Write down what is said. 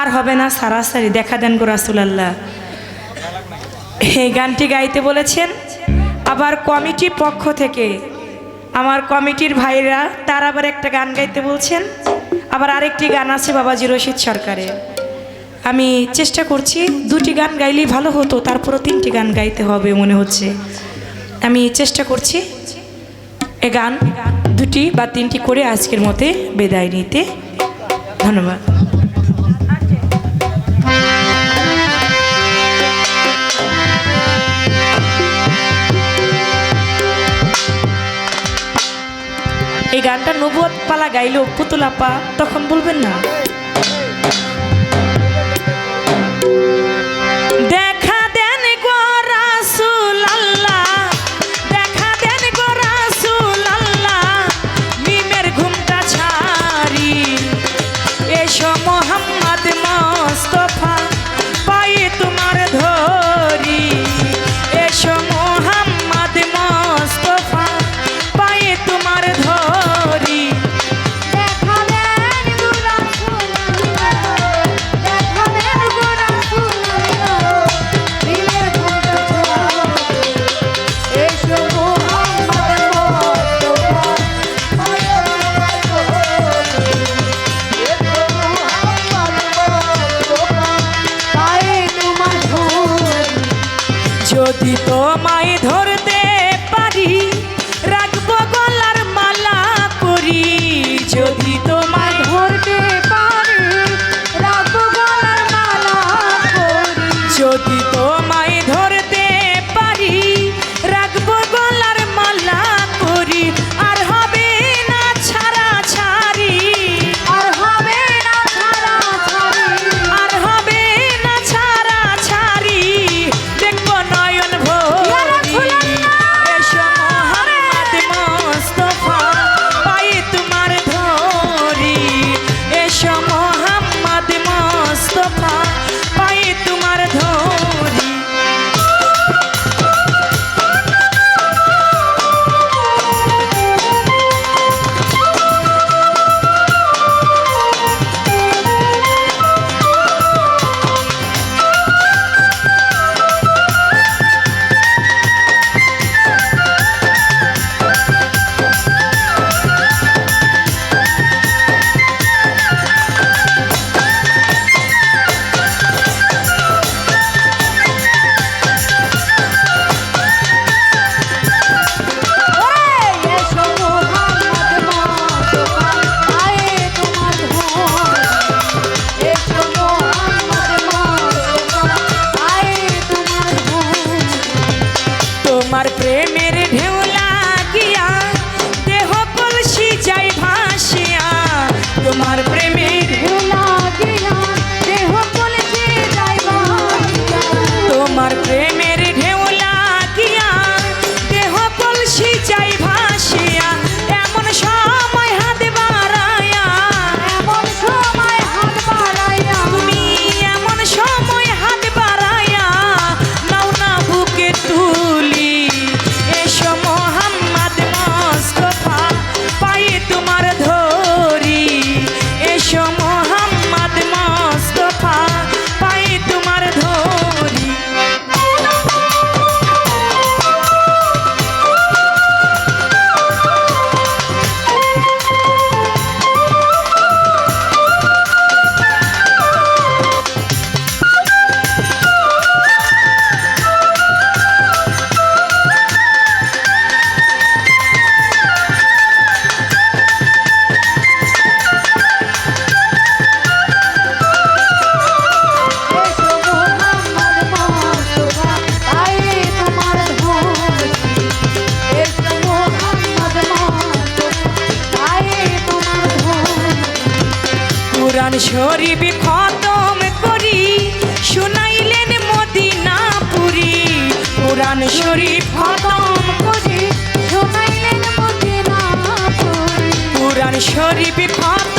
আর হবে না সারাসারি, দেখা দেন গো রাসূলুল্লাহ। এই গানটি গাইতে বলেছেন। আবার কমিটির পক্ষ থেকে আমার কমিটির ভাইরা তার আবার একটা গান গাইতে বলছেন। আবার আরেকটি গান আছে বাবাজি রশিদ সরকারের। আমি চেষ্টা করছি দুটি গান গাইলেই ভালো হতো, তারপরও তিনটি গান গাইতে হবে মনে হচ্ছে। আমি চেষ্টা করছি এ গান দুটি বা তিনটি করে আজকের মতে বিদায় নিতে। ধন্যবাদ। এই গানটা নবুয়ত পালা গাইলো পুতুলাপা, তখন বলবেন না? দেখা দেন গো রাসূলুল্লাহ, দেখা দেন গো রাসূলুল্লাহ, মিমের ঘুমটা ছাড়ি, এসো মোহাম্মদ মুস্তাফা পায়ে তোমার ধরি, এসো মোহাম্মদ মুস্তাফা পায়ে তোমার ধরি। দেখা দেন গো রাসূলুল্লাহ, দেখা দেন গো রাসূলুল্লাহ, মিমের ঘুমটা ছাড়ি, এসো মোহাম্মদ মুস্তাফা পায়ে তোমার ধরি, এসো মোহাম্মদ মুস্তাফা পায়ে তোমার ধরি। যদি তোমায় ধরতে পারি রাখবো গলার মালা করি, যদি তোমায় ধরতে পারি রাখবো গলার মালা করি, যদি তোমায় ধরতে পারি রাখবো গলার মালা করি, আর হবে না ছাড়া ছাড়ি, আর হবে না ছাড়া ছাড়ি, আর হবে না ছাড়া ছাড়ি, দেখবো নয়ন ভরি, এসো মোহাম্মদ মুস্তাফা পায়ে তোমার ধরি, এসো মোহাম্মদ মুস্তাফা পায়ে তোমার ধরি। এসো মোহাম্মদ মুস্তাফা পায়ে তোমার ধরি, এসো মোহাম্মদ মুস্তাফা পায়ে তোমার ধরি। তোমার প্রেমের ঢেউ লাগিয়া দেহ কলসি যাই ভাসিয়া, তোমার প্রেমের লাগিয়া দেহ কলসি যাই ভাসিয়া, তোমার প্রেমের ঢেউ লাগিয়া দেহ কলসি যাই ভাসিয়া, এমন সময় হাত বাড়ায়া, এমন সময় হাত বাড়াইয়া, তুমি এমন সময় হাত বাড়ায়া নাও না বুকে তুলি, এসো মোহাম্মদ মুস্তাফা পায়ে তোমার ধরি, এসো মোহাম্মদ মুস্তাফা পায়ে তোমার ধরি। এসো মোহাম্মদ মুস্তাফা পায়ে তোমার ধরি, এসো মোহাম্মদ মুস্তাফা পায়ে তোমার ধরি। কুরআন শরীফ খতম করি শুনাইলেন মদিনাপুরি, কুরআন শরীফ খতম করি শোনাইলেন মদিনাপুরি, কুরআন শরীফ খতম